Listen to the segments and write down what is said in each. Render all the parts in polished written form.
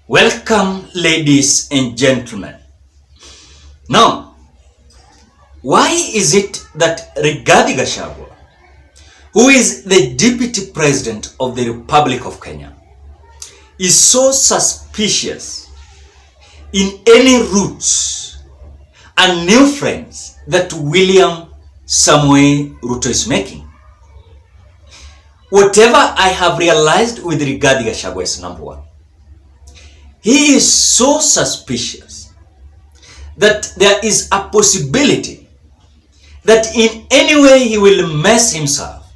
Welcome, ladies and gentlemen. Now, why is it that Rigathi Gachagua, who is the Deputy President of the Republic of Kenya, is so suspicious in any roots and new friends that William Samoei Ruto is making? Whatever I have realized with Rigathi Gachagua is number one. He is so suspicious that there is a possibility that in any way he will mess himself,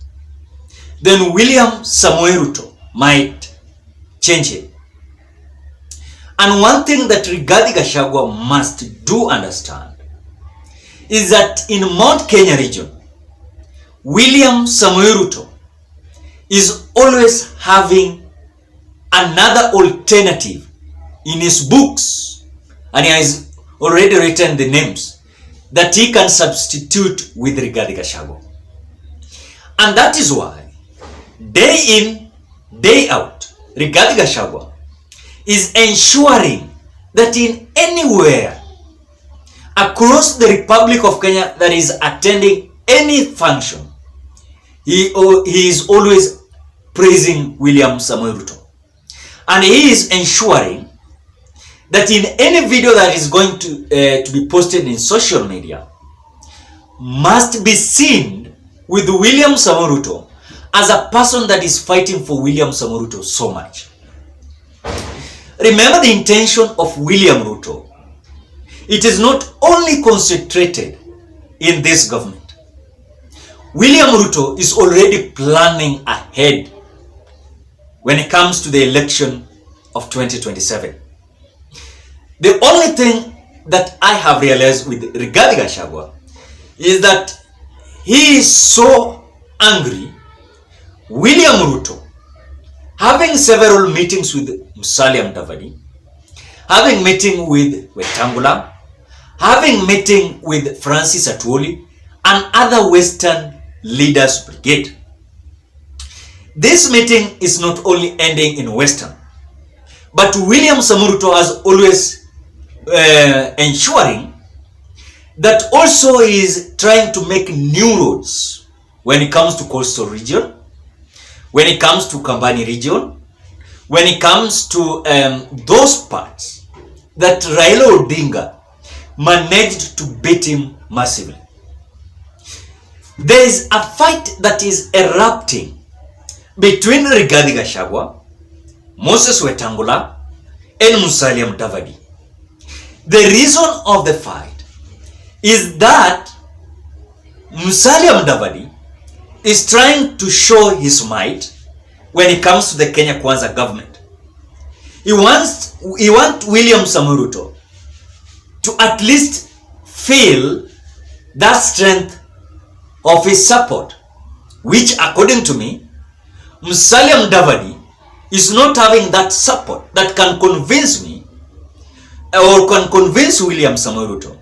then William Samoei Ruto might change him. And one thing that Rigathi Gachagua must do understand is that in Mount Kenya region, William Samoei Ruto is always having another alternative in his books, and he has already written the names that he can substitute with Rigathi Gachagua. And that is why day in, day out, Rigathi Gachagua is ensuring that in anywhere across the Republic of Kenya that is attending any function, he is always praising William Samoei Ruto. And he is ensuring that in any video that is going to be posted in social media must be seen with William Samoei Ruto as a person that is fighting for William Samoei Ruto so much. Remember the intention of William Ruto. It is not only concentrated in this government. William Ruto is already planning ahead when it comes to the election of 2027. The only thing that I have realized with Rigathi Gachagua is that he is so angry. William Ruto, having several meetings with Musalia Mudavadi, having meeting with Wetangula, having meeting with Francis Atwoli and other Western leaders brigade. This meeting is not only ending in Western, but William Samoei Ruto has always ensuring that also is trying to make new roads when it comes to coastal region, when it comes to Kambani region, when it comes to those parts that Raila Odinga managed to beat him massively. There is a fight that is erupting between Rigathi Gachagua, Moses Wetangula, and Musalia Mudavadi. The reason of the fight is that Musalia Mudavadi is trying to show his might when it comes to the Kenya Kwanza government. He wants William Samoei Ruto to at least feel that strength of his support, which according to me, Musalia Mudavadi is not having that support that can convince me or can convince William Samoei Ruto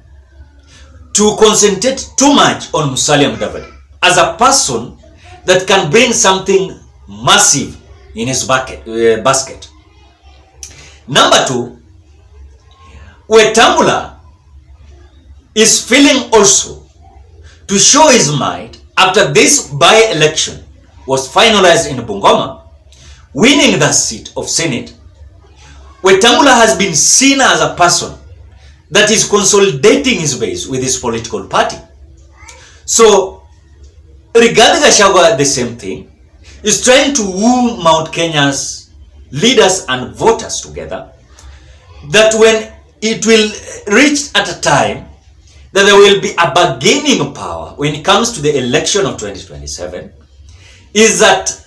to concentrate too much on Musalia Mudavadi as a person that can bring something massive in his basket. Number two, Wetangula is feeling also to show his might after this by-election was finalized in Bungoma, winning the seat of Senate. Wetangula has been seen as a person that is consolidating his base with his political party. So, Rigathi Gachagua, the same thing, is trying to woo Mount Kenya's leaders and voters together, that when it will reach at a time that there will be a bargaining power when it comes to the election of 2027, is that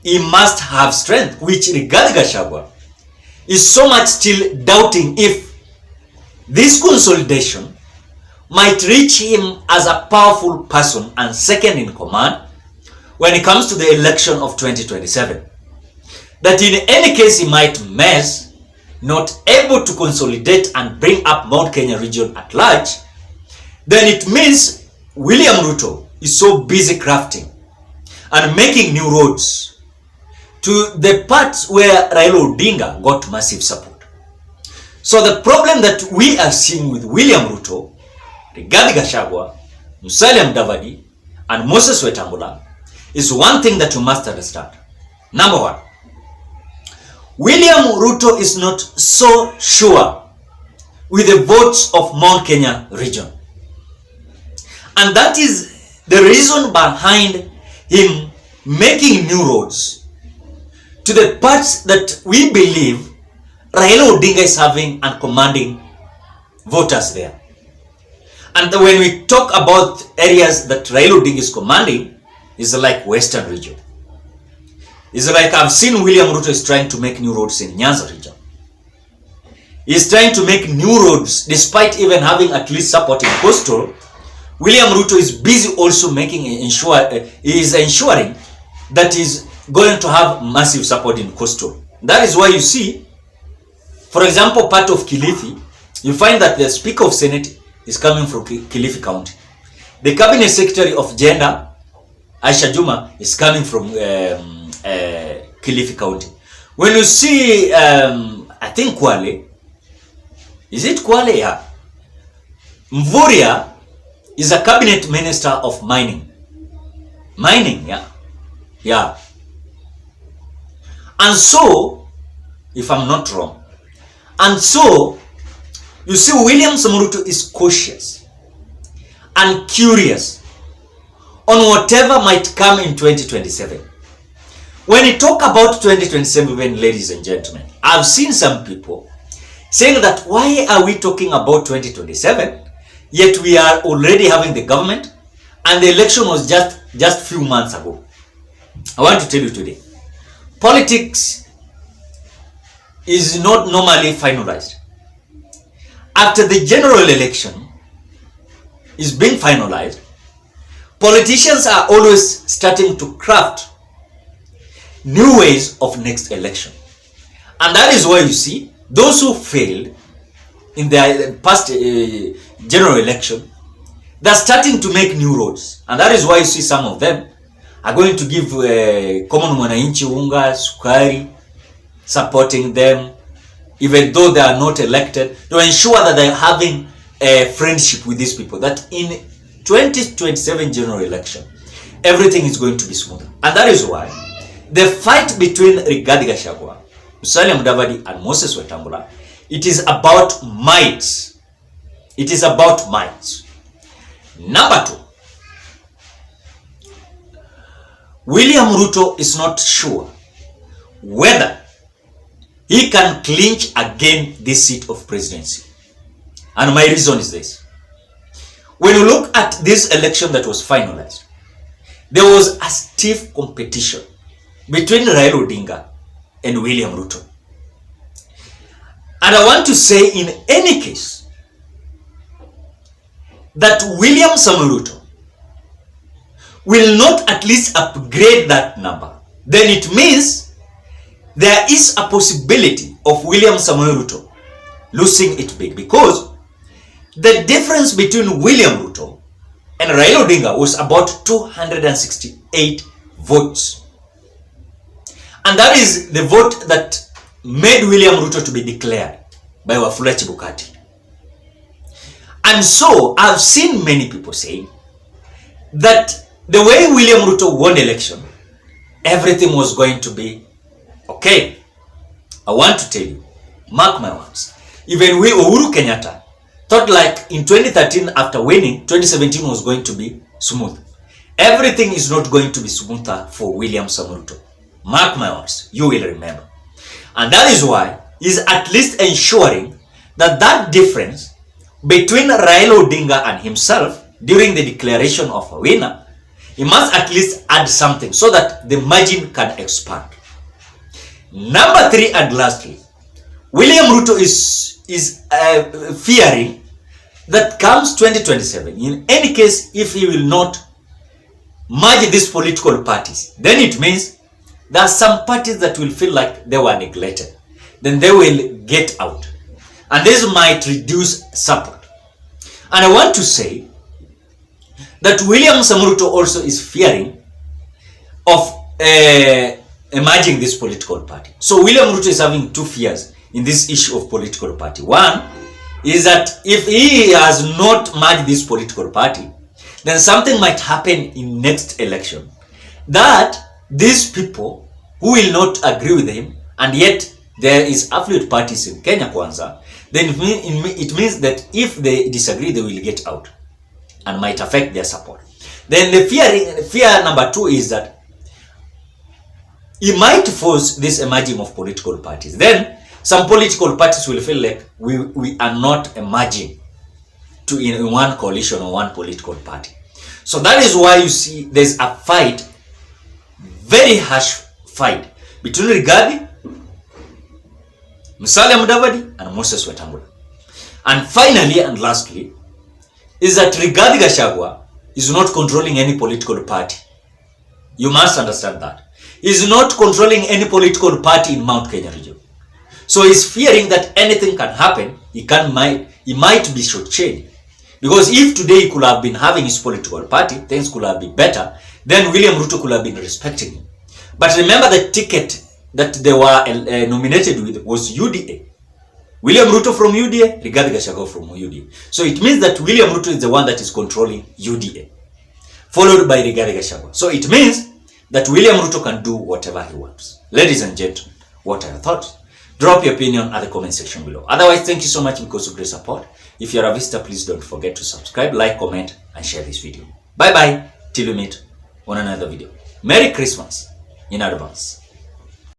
he must have strength, which Rigathi Gachagua is so much still doubting if this consolidation might reach him as a powerful person and second in command when it comes to the election of 2027. That in any case he might mess, not able to consolidate and bring up Mount Kenya region at large, then it means William Ruto is so busy crafting and making new roads to the parts where Raila Odinga got massive support. So the problem that we are seeing with William Ruto, Rigathi Gachagua, Musalia Mudavadi, and Moses Wetangula is one thing that you must understand. Number one, William Ruto is not so sure with the votes of Mount Kenya region. And that is the reason behind him making new roads to the parts that we believe Raila Odinga is having and commanding voters there. And when we talk about areas that Raila Odinga is commanding, is like Western region. It's like I've seen William Ruto is trying to make new roads in Nyanza region. He's trying to make new roads despite even having at least support in coastal. William Ruto is busy also making ensuring that he's going to have massive support in coastal. That is why you see, for example, part of Kilifi, you find that the Speaker of Senate is coming from Kilifi County. The Cabinet Secretary of Gender, Aisha Juma, is coming from Kilifi County. When you see, I think Kwale, is it Kwale? Yeah. Mvurya is a cabinet minister of mining. Mining, yeah. Yeah. And so, if I'm not wrong, and so, you see William Ruto is cautious and curious on whatever might come in 2027. When you talk about 2027, ladies and gentlemen, I've seen some people saying that why are we talking about 2027, yet we are already having the government and the election was just few months ago. I want to tell you today, politics is not normally finalized. After the general election is being finalized, politicians are always starting to craft new ways of next election. And that is why you see those who failed in their past general election, they're starting to make new roads. And that is why you see some of them are going to give common mwananchi unga, sukari, supporting them, even though they are not elected, to ensure that they're having a friendship with these people, that in 2027 general election, everything is going to be smoother. And that is why the fight between Rigathi Gachagua, Musalia Mudavadi, and Moses Wetangula, it is about might. It is about might. Number two, William Ruto is not sure whether he can clinch again this seat of presidency. And my reason is this. When you look at this election that was finalized, there was a stiff competition between Raila Odinga and William Ruto. And I want to say, in any case, that William Ruto will not at least upgrade that number, then it means there is a possibility of William Ruto losing it big, because the difference between William Ruto and Raila Odinga was about 268 votes. And that is the vote that made William Ruto to be declared by Wafula Chebukati. And so I've seen many people saying that the way William Ruto won the election, everything was going to be okay. I want to tell you, mark my words, even we, Uhuru Kenyatta, thought like in 2013 after winning, 2017 was going to be smooth. Everything is not going to be smoother for William Ruto. Mark my words, you will remember. And that is why he's at least ensuring that that difference between Raila Odinga and himself during the declaration of a winner, he must at least add something so that the margin can expand. Number three, and lastly, William Ruto is fearing that comes 2027, in any case, if he will not merge these political parties, then it means there are some parties that will feel like they were neglected. Then they will get out. And this might reduce support. And I want to say that William Ruto also is fearing of emerging this political party. So William Ruto is having two fears in this issue of political party. One is that if he has not merged this political party, then something might happen in next election that these people who will not agree with him, and yet there is affiliate parties in Kenya Kwanza, then it means that if they disagree, they will get out and might affect their support. Then the fear number two is that he might force this emerging of political parties. Then some political parties will feel like we are not emerging in one coalition or one political party. So that is why you see there's a fight, very harsh fight between Rigathi, Musalia Mudavadi and Moses Wetangula. And finally and lastly is that Rigathi Gachagua is not controlling any political party. You must understand that. He is not controlling any political party in Mount Kenya region. So he's fearing that anything can happen. He might be shortchanged. Because if today he could have been having his political party, things could have been better, then William Ruto could have been respecting him. But remember, the ticket that they were nominated with was UDA. William Ruto from UDA, Rigathi Gachagua from UDA. So it means that William Ruto is the one that is controlling UDA, followed by Rigathi Gachagua. So it means that William Ruto can do whatever he wants. Ladies and gentlemen, what are your thoughts? Drop your opinion at the comment section below. Otherwise, thank you so much because of great support. If you're a visitor, please don't forget to subscribe, like, comment, and share this video. Bye-bye. Till we meet on another video. Merry Christmas in advance.